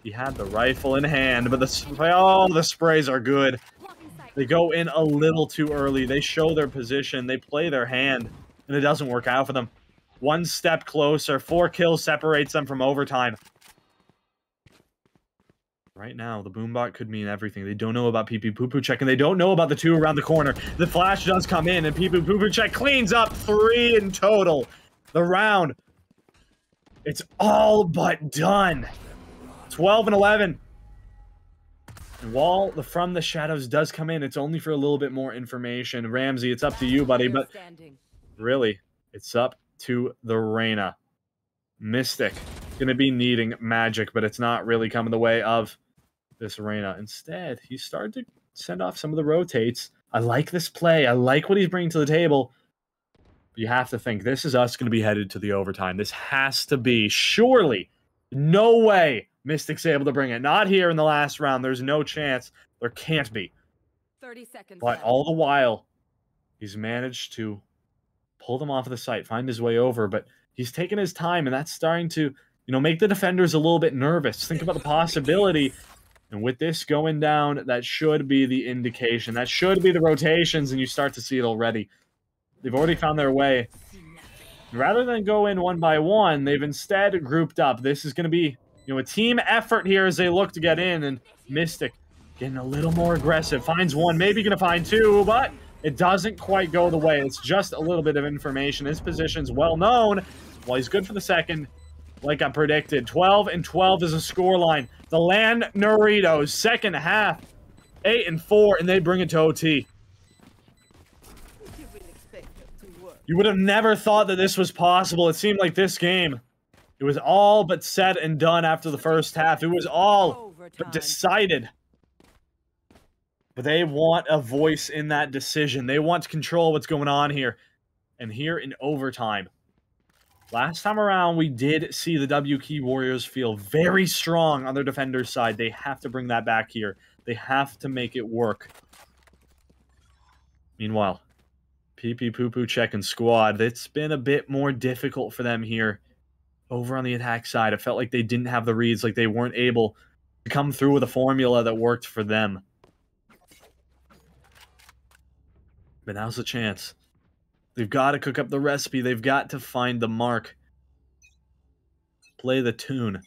He had the rifle in hand, but the sprays are good. They go in a little too early. They show their position. They play their hand, and it doesn't work out for them. 1 step closer. 4 kills separates them from overtime. Right now, the Boombot could mean everything. They don't know about PP Poo Poo Check, and they don't know about the 2 around the corner. The flash does come in, and PP Poo Poo Check cleans up 3 in total. The round, it's all but done. 12 and 11. And while the From the Shadows does come in, it's only for a little bit more information. Ramsey, it's up to you, buddy, but really, it's up to the Reyna. Mystic, going to be needing magic, but it's not really coming the way of this Reyna. Instead, he started to send off some of the rotates. I like this play. I like what he's bringing to the table. But you have to think, this is us going to be headed to the overtime. This has to be, surely, no way Mystic's able to bring it. Not here in the last round. There's no chance. There can't be. 30 seconds But left. all the while, he's managed to pull them off of the site, find his way over, but he's taking his time, and that's starting to, make the defenders a little bit nervous. Think about the possibility, and with this going down, that should be the indication. That should be the rotations, and you start to see it already. They've already found their way. Rather than go in one by one, they've instead grouped up. This is going to be, a team effort here as they look to get in, and Mystic getting a little more aggressive. Finds one, maybe going to find two, but it doesn't quite go the way. It's just a little bit of information. His position's well known. Well, he's good for the second, like I predicted. 12-12 is a scoreline. The Land Noritos, second half, 8-4, and they bring it to OT. You would have never thought that this was possible. It seemed like this game, it was all but said and done after the first half. It was all but decided. But they want a voice in that decision. They want to control what's going on here. And here in overtime. Last time around, we did see the WK Warriors feel very strong on their defender's side. They have to bring that back here. They have to make it work. Meanwhile, PP Poo Poo Check and Squad, it's been a bit more difficult for them here. Over on the attack side, it felt like they didn't have the reads, like they weren't able to come through with a formula that worked for them. But now's the chance. They've got to cook up the recipe. They've got to find the mark. Play the tune.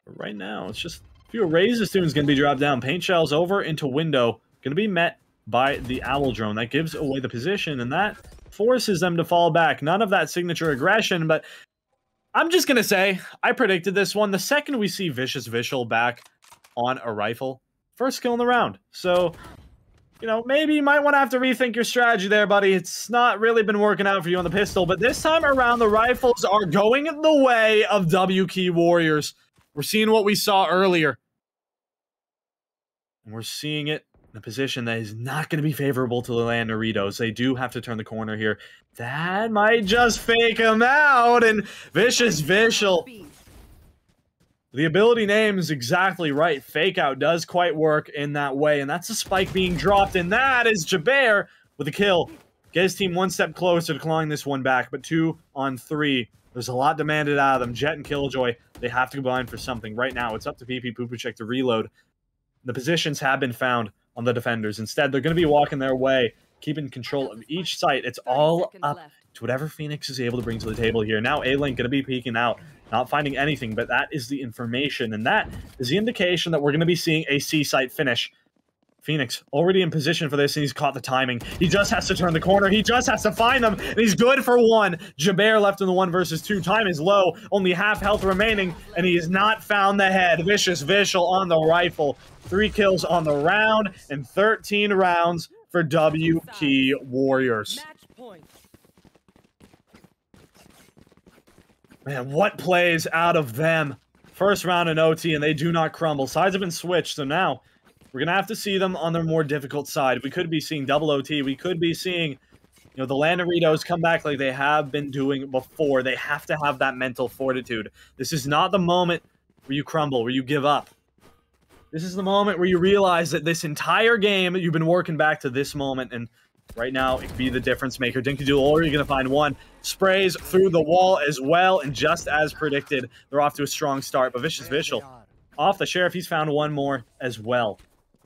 But right now, it's just a few arrays. This tune's going to be dropped down. Paint shells over into window. Going to be met by the Owl Drone. That gives away the position, and that forces them to fall back. None of that signature aggression, but I'm just going to say, I predicted this one. The second we see Vicious Vishal back on a rifle, first kill in the round. So, maybe you might want to have to rethink your strategy there, buddy. It's not really been working out for you on the pistol, but this time around, the rifles are going the way of WK Warriors. We're seeing what we saw earlier. And we're seeing it in a position that is not going to be favorable to the Land Doritos. They do have to turn the corner here. That might just fake him out, and Vicious Vishal. The ability name is exactly right. Fake out does quite work in that way, and that's a spike being dropped, and that is Jaber with a kill. Get his team one step closer to clawing this one back, but 2 on 3. There's a lot demanded out of them. Jet and Killjoy, they have to combine for something. Right now, it's up to PP Poo Poo Check to reload. The positions have been found on the defenders. Instead, they're going to be walking their way, keeping control of each site. It's all up to whatever Phoenix is able to bring to the table here. Now, A-Link going to be peeking out, not finding anything, but that is the information, and that is the indication that we're going to be seeing a C-site finish. Phoenix already in position for this, and he's caught the timing. He just has to turn the corner. He just has to find them, and he's good for 1. Jaber left in the 1 versus 2. Time is low, only half health remaining, and he has not found the head. Vicious Vishal on the rifle. 3 kills on the round, and 13 rounds for WK Warriors. Man, what plays out of them? First round in OT, and they do not crumble. Sides have been switched, so now we're going to have to see them on their more difficult side. We could be seeing double OT. We could be seeing, the Land Doritos come back like they have been doing before. They have to have that mental fortitude. This is not the moment where you crumble, where you give up. This is the moment where you realize that this entire game, you've been working back to this moment, and right now, it could be the difference maker. Dinkadoodle, or you're going to find 1. Sprays through the wall as well, and just as predicted, they're off to a strong start. But Vicious Vishal, off the Sheriff, he's found 1 more as well.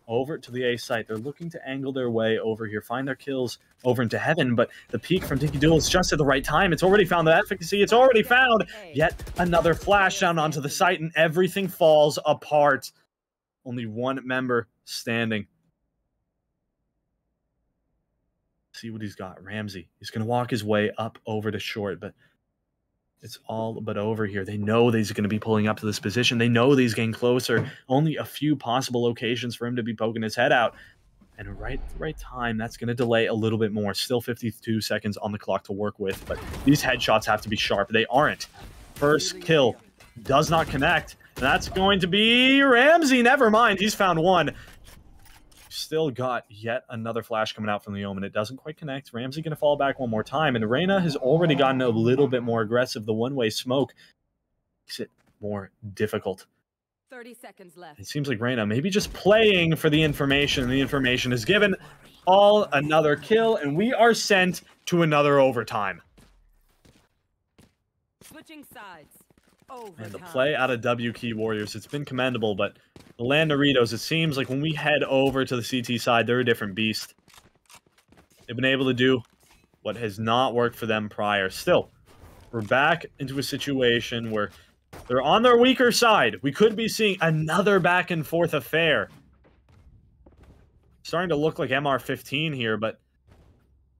Over to the A site. They're looking to angle their way over here, find their kills over into heaven, but the peak from Dinkadoodle is just at the right time. It's already found the efficacy. It's already found yet another flash down onto the site, and everything falls apart. Only 1 member standing. See what he's got. Ramsey. He's going to walk his way up over to short, but it's all but over here. They know that he's going to be pulling up to this position. They know that he's getting closer. Only a few possible locations for him to be poking his head out. And right at the right time, that's going to delay a little bit more. Still 52 seconds on the clock to work with, but these headshots have to be sharp. They aren't. First kill does not connect. And that's going to be Ramsey. Never mind. He's found 1. Still got yet another flash coming out from the Omen. It doesn't quite connect. Ramsey going to fall back one more time. And Reyna has already gotten a little bit more aggressive. The one-way smoke makes it more difficult. 30 seconds left. It seems like Reyna maybe just playing for the information. The information is given. All another kill, and we are sent to another overtime. Switching sides. And the play out of WK Warriors, it's been commendable, but the Landoritos, it seems like when we head over to the CT side, they're a different beast. They've been able to do what has not worked for them prior. Still, we're back into a situation where they're on their weaker side. We could be seeing another back and forth affair. Starting to look like MR15 here, but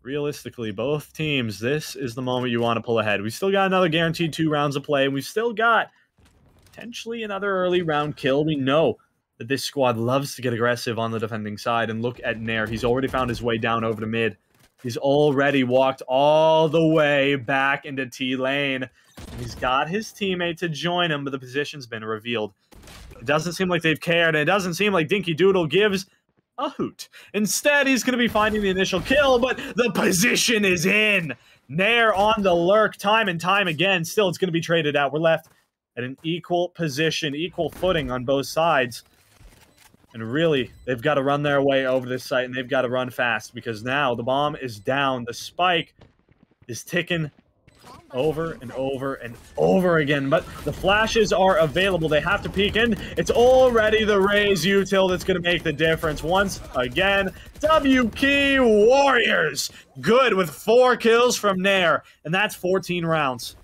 realistically, both teams, this is the moment you want to pull ahead. We still got another guaranteed 2 rounds of play, and we've still got potentially another early round kill. We know that this squad loves to get aggressive on the defending side, and look at Nair. He's already found his way down over to mid. He's already walked all the way back into T lane. He's got his teammate to join him, but the position's been revealed. It doesn't seem like they've cared, and it doesn't seem like Dinky Doodle gives a hoot. Instead, he's going to be finding the initial kill, but the position is in. Nair on the lurk time and time again. Still, it's going to be traded out. We're left at an equal position, equal footing on both sides. And really, they've got to run their way over this site, and they've got to run fast, because now the bomb is down. The spike is ticking over and over and over again, but the flashes are available. They have to peek in. It's already the Raze util that's going to make the difference once again. WK Warriors good with 4 kills from Nair, and that's 14 rounds.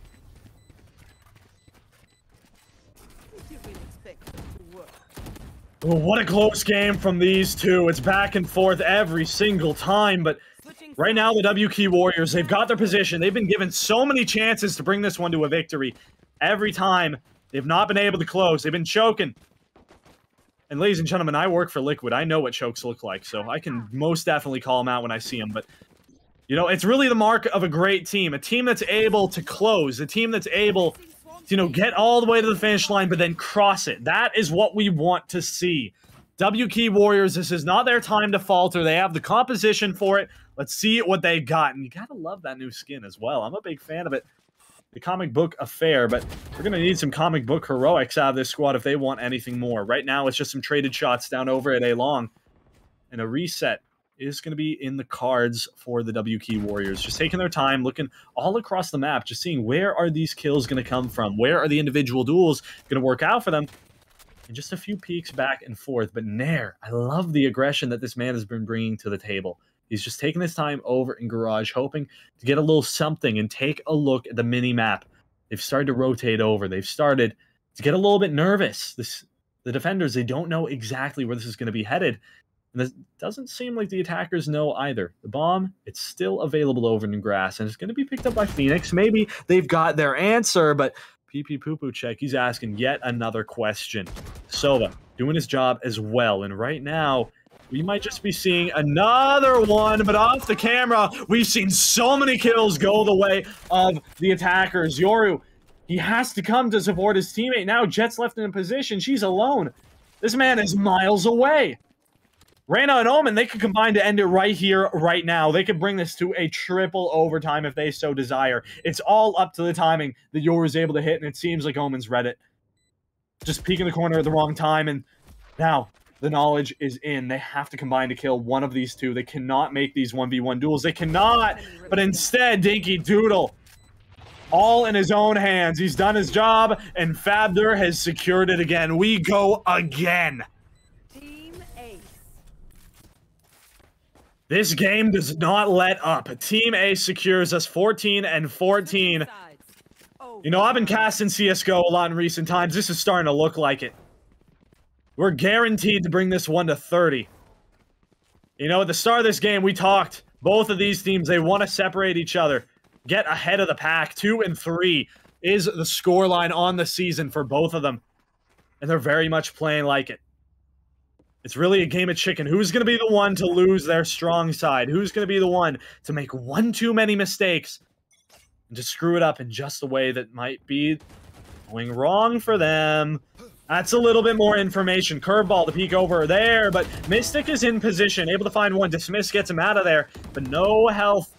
What a close game from these two. It's back and forth every single time, but right now, the WK Warriors, they've got their position. They've been given so many chances to bring this one to a victory. Every time, they've not been able to close. They've been choking. And ladies and gentlemen, I work for Liquid. I know what chokes look like, so I can most definitely call them out when I see them. But, you know, it's really the mark of a great team. A team that's able to close. A team that's able to, you know, get all the way to the finish line, but then cross it. That is what we want to see. WK Warriors, this is not their time to falter. They have the composition for it. Let's see what they got. And you gotta love that new skin as well. I'm a big fan of it. The comic book affair, but we're gonna need some comic book heroics out of this squad if they want anything more. Right now, it's just some traded shots down over at A-Long. And a reset is gonna be in the cards for the WK Warriors. Just taking their time, looking all across the map, just seeing where are these kills gonna come from? Where are the individual duels gonna work out for them? And just a few peeks back and forth. But Nair, I love the aggression that this man has been bringing to the table. He's just taking his time over in Garage, hoping to get a little something and take a look at the mini-map. They've started to rotate over. They've started to get a little bit nervous. The defenders, they don't know exactly where this is going to be headed. And it doesn't seem like the attackers know either. The bomb, it's still available over in grass, and it's going to be picked up by Phoenix. Maybe they've got their answer, but PP Poo Poo Check, he's asking yet another question. Sova doing his job as well, and right now, we might just be seeing another one, but off the camera, we've seen so many kills go the way of the attackers. Yoru, he has to come to support his teammate. Now Jet's left in a position. She's alone. This man is miles away. Reyna and Omen, they could combine to end it right here, right now. They could bring this to a triple overtime if they so desire. It's all up to the timing that Yoru's able to hit, and it seems like Omen's read it. Just peeking the corner at the wrong time, and now the knowledge is in. They have to combine to kill one of these two. They cannot make these 1v1 duels. They cannot, but instead, Dinky Doodle, all in his own hands. He's done his job, and Fabder has secured it again. We go again. This game does not let up. Team A secures us 14 and 14. You know, I've been casting CSGO a lot in recent times. This is starting to look like it. We're guaranteed to bring this one to 30. You know, at the start of this game, we talked. Both of these teams, they want to separate each other. Get ahead of the pack. 2 and 3 is the scoreline on the season for both of them. And they're very much playing like it. It's really a game of chicken. Who's going to be the one to lose their strong side? Who's going to be the one to make one too many mistakes and to screw it up in just a way that might be going wrong for them? That's a little bit more information. Curveball to peek over there, but Mystic is in position, able to find one. Dismiss gets him out of there, but no health.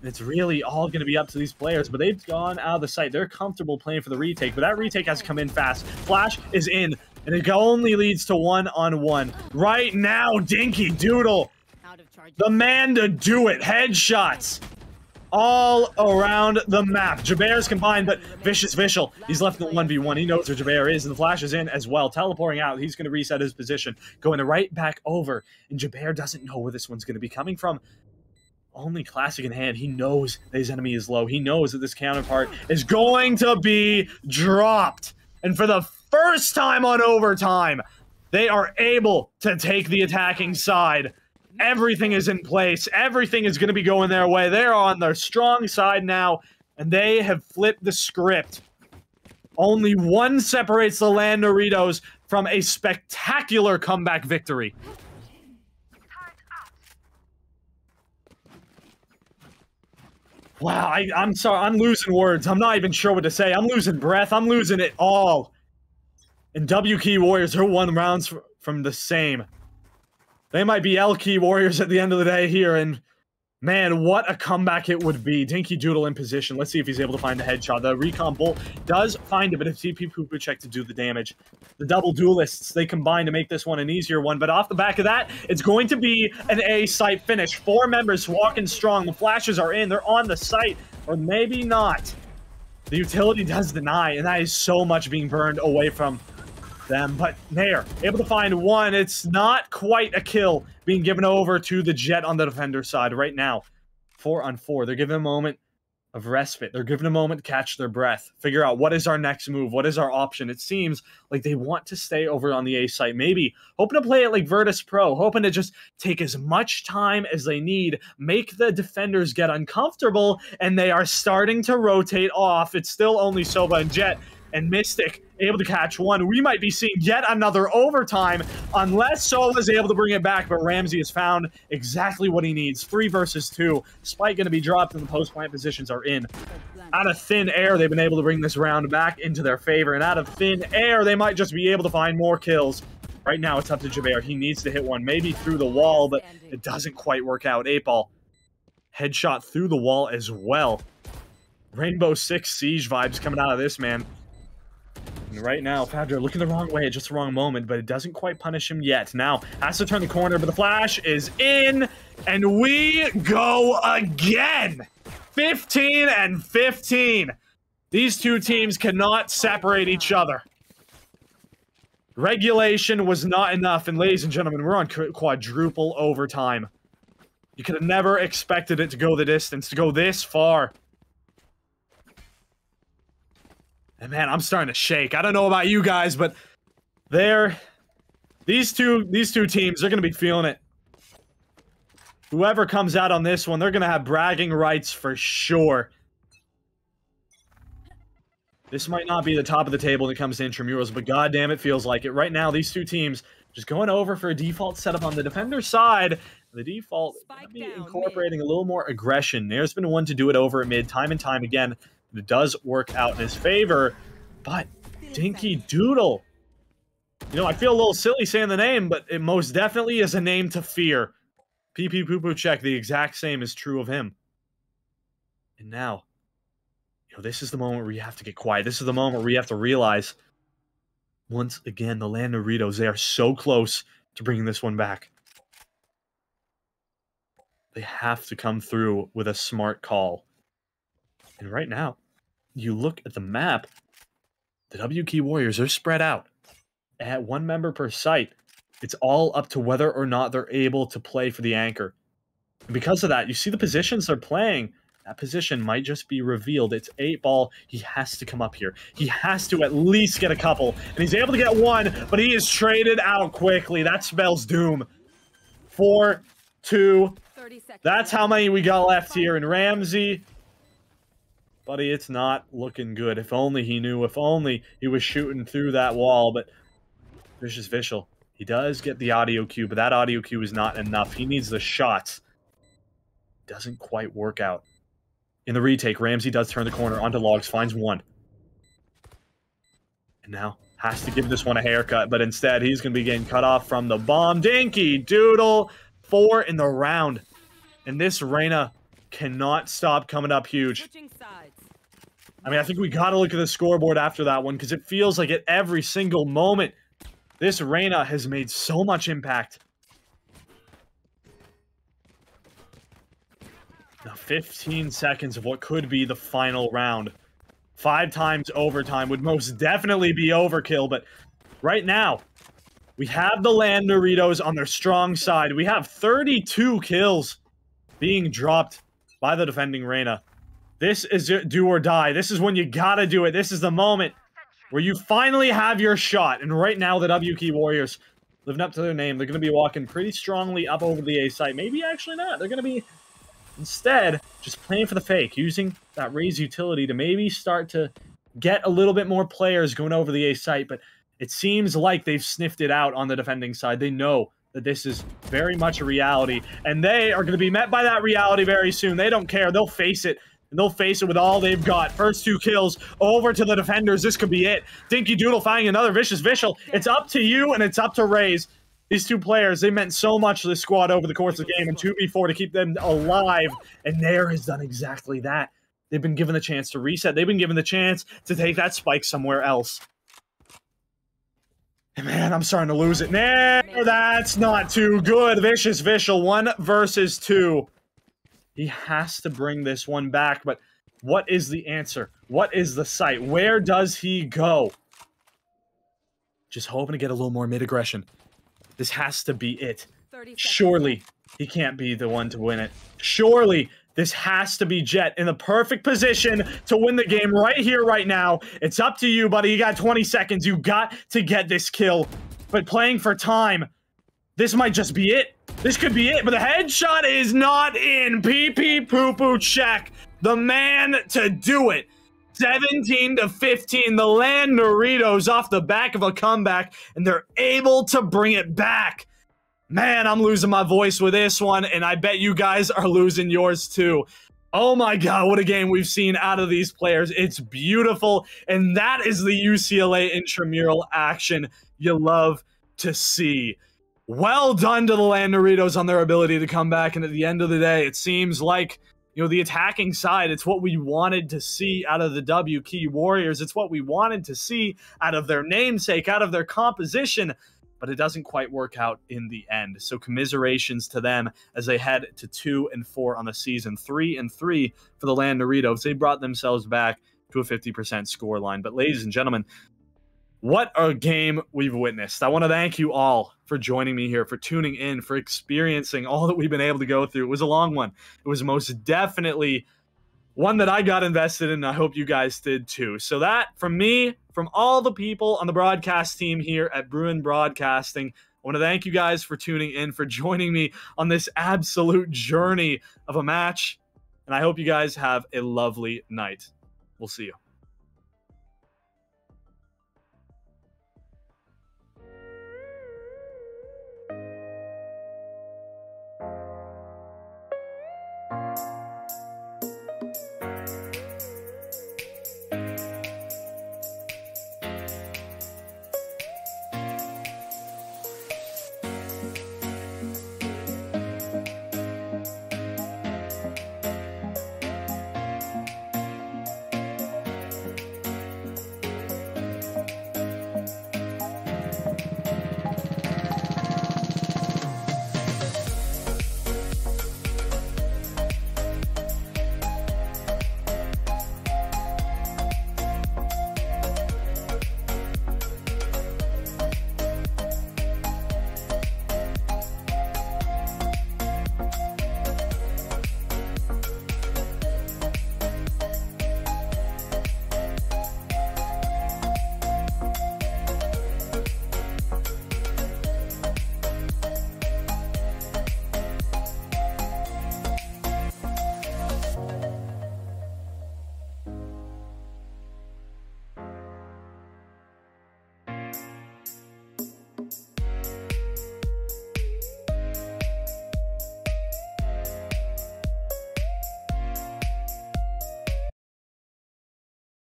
And it's really all going to be up to these players, but they've gone out of the sight. They're comfortable playing for the retake, but that retake has to come in fast. Flash is in, and it only leads to 1-on-1. Right now, Dinky Doodle, the man to do it. Headshots all around the map. Jabear's combined, but Vicious Vishal, he's left in the 1v1. He knows where Jabear is, and the Flash is in as well. Teleporting out, he's going to reset his position, going right back over, and Jabear doesn't know where this one's going to be coming from. Only Classic in hand. He knows that his enemy is low. He knows that this counterpart is going to be dropped. And for the first time on overtime, they are able to take the attacking side. Everything is in place. Everything is going to be going their way. They're on their strong side now, and they have flipped the script. Only one separates the Land Doritos from a spectacular comeback victory. Wow, I'm sorry, I'm losing words. I'm not even sure what to say. I'm losing breath. I'm losing it all. And W Key Warriors are 1 rounds from the same. They might be L Key Warriors at the end of the day here, and man, what a comeback it would be. Dinky Doodle in position. Let's see if he's able to find the headshot. The recon bolt does find it, but it's TP Poo check to do the damage. The double duelists, they combine to make this one an easier one, but off the back of that, it's going to be an A site finish. 4 members walking strong. The flashes are in. They're on the site, or maybe not. The utility does deny, and that is so much being burned away from them, but they're able to find one. It's not quite a kill being given over to the Jet on the defender side right now. 4-on-4. They're given a moment of respite. They're given a moment to catch their breath, figure out what is our next move, what is our option. It seems like they want to stay over on the A site, maybe hoping to play it like Virtus Pro, hoping to just take as much time as they need, make the defenders get uncomfortable, and they are starting to rotate off. It's still only Sova and Jet, and Mystic able to catch one. We might be seeing yet another overtime unless Sova is able to bring it back, but Ramsey has found exactly what he needs. 3 versus 2. Spike going to be dropped, and the post-plant positions are in. Out of thin air, they've been able to bring this round back into their favor, and out of thin air, they might just be able to find more kills. Right now, it's up to Jabear. He needs to hit one, maybe through the wall, but it doesn't quite work out. 8-ball. Headshot through the wall as well. Rainbow Six Siege vibes coming out of this, man. And right now, Fadra looking the wrong way at just the wrong moment, but it doesn't quite punish him yet. Now, has to turn the corner, but the flash is in, and we go again! 15-15. These two teams cannot separate each other. Regulation was not enough, and ladies and gentlemen, we're on quadruple overtime. You could have never expected it to go the distance, to go this far. And man, I'm starting to shake. I don't know about you guys, but these two teams, they're going to be feeling it. Whoever comes out on this one, they're going to have bragging rights for sure. This might not be the top of the table when it comes to intramurals, but goddamn, it feels like it. Right now, these two teams just going over for a default setup on the defender side. The default might be incorporating a little more aggression. There's been one to do it over at mid time and time again. It does work out in his favor, but Dinky Doodle. You know, I feel a little silly saying the name, but it most definitely is a name to fear. PP Poo Poo check, the exact same is true of him. And now, you know, this is the moment where you have to get quiet. This is the moment where you have to realize, once again, the Land Doritos, they are so close to bringing this one back. They have to come through with a smart call. And right now, you look at the map, the W Key Warriors are spread out at 1 member per site. It's all up to whether or not they're able to play for the anchor. And because of that, you see the positions they're playing. That position might just be revealed. It's 8-ball. He has to come up here. He has to at least get a couple. And he's able to get one, but he is traded out quickly. That spells doom. 4, 2. That's how many we got left here. And Ramsey... Buddy, it's not looking good. If only he knew. If only he was shooting through that wall. But Vicious Vishal, he does get the audio cue, but that audio cue is not enough. He needs the shots. Doesn't quite work out. In the retake, Ramsey does turn the corner onto logs, finds one. And now has to give this one a haircut, but instead he's going to be getting cut off from the bomb. Dinky Doodle, 4 in the round. And this Reyna cannot stop coming up huge. Switching sides. I mean, I think we gotta look at the scoreboard after that one, because it feels like at every single moment, this Reyna has made so much impact. Now 15 seconds of what could be the final round. 5 times overtime would most definitely be overkill, but right now, we have the Land Doritos on their strong side. We have 32 kills being dropped by the defending Reyna. This is do or die. This is when you gotta do it. This is the moment where you finally have your shot. And right now, the WK Warriors, living up to their name, they're going to be walking pretty strongly up over the A site. Maybe actually not. They're going to be, instead, just playing for the fake, using that Raze utility to maybe start to get a little bit more players going over the A site. But it seems like they've sniffed it out on the defending side. They know that this is very much a reality, and they are going to be met by that reality very soon. They don't care. They'll face it. And they'll face it with all they've got. First 2 kills over to the defenders. This could be it. Dinky Doodle finding another Vicious Vishal. It's up to you, and it's up to Raze. These 2 players, they meant so much to this squad over the course of the game, and 2v4 to keep them alive. And Nair has done exactly that. They've been given the chance to reset. They've been given the chance to take that spike somewhere else. And man, I'm starting to lose it. Nair, that's not too good. Vicious Vishal, 1 versus 2. He has to bring this one back, but what is the answer? What is the site? Where does he go? Just hoping to get a little more mid-aggression. This has to be it. Surely he can't be the one to win it. Surely this has to be Jet in the perfect position to win the game right here, right now. It's up to you, buddy. You got 20 seconds. You got to get this kill. But playing for time, this might just be it. This could be it, but the headshot is not in. PP poo-poo check. The man to do it. 17-15. The Land Doritos off the back of a comeback, and they're able to bring it back. Man, I'm losing my voice with this one, and I bet you guys are losing yours too. Oh my god, what a game we've seen out of these players. It's beautiful, and that is the UCLA intramural action you love to see. Well done to the Land Doritos on their ability to come back, and at the end of the day, it seems like, you know, the attacking side, it's what we wanted to see out of the WK Warriors. It's what we wanted to see out of their namesake, out of their composition, but it doesn't quite work out in the end. So commiserations to them as they head to 2-4 on the season. 3-3 for the Land Doritos. They brought themselves back to a 50% scoreline. But ladies and gentlemen, what a game we've witnessed. I want to thank you all for joining me here, for tuning in, for experiencing all that we've been able to go through. It was a long one. It was most definitely one that I got invested in, and I hope you guys did too. So that, from me, from all the people on the broadcast team here at Bruin Broadcasting, I want to thank you guys for tuning in, for joining me on this absolute journey of a match, and I hope you guys have a lovely night. We'll see you.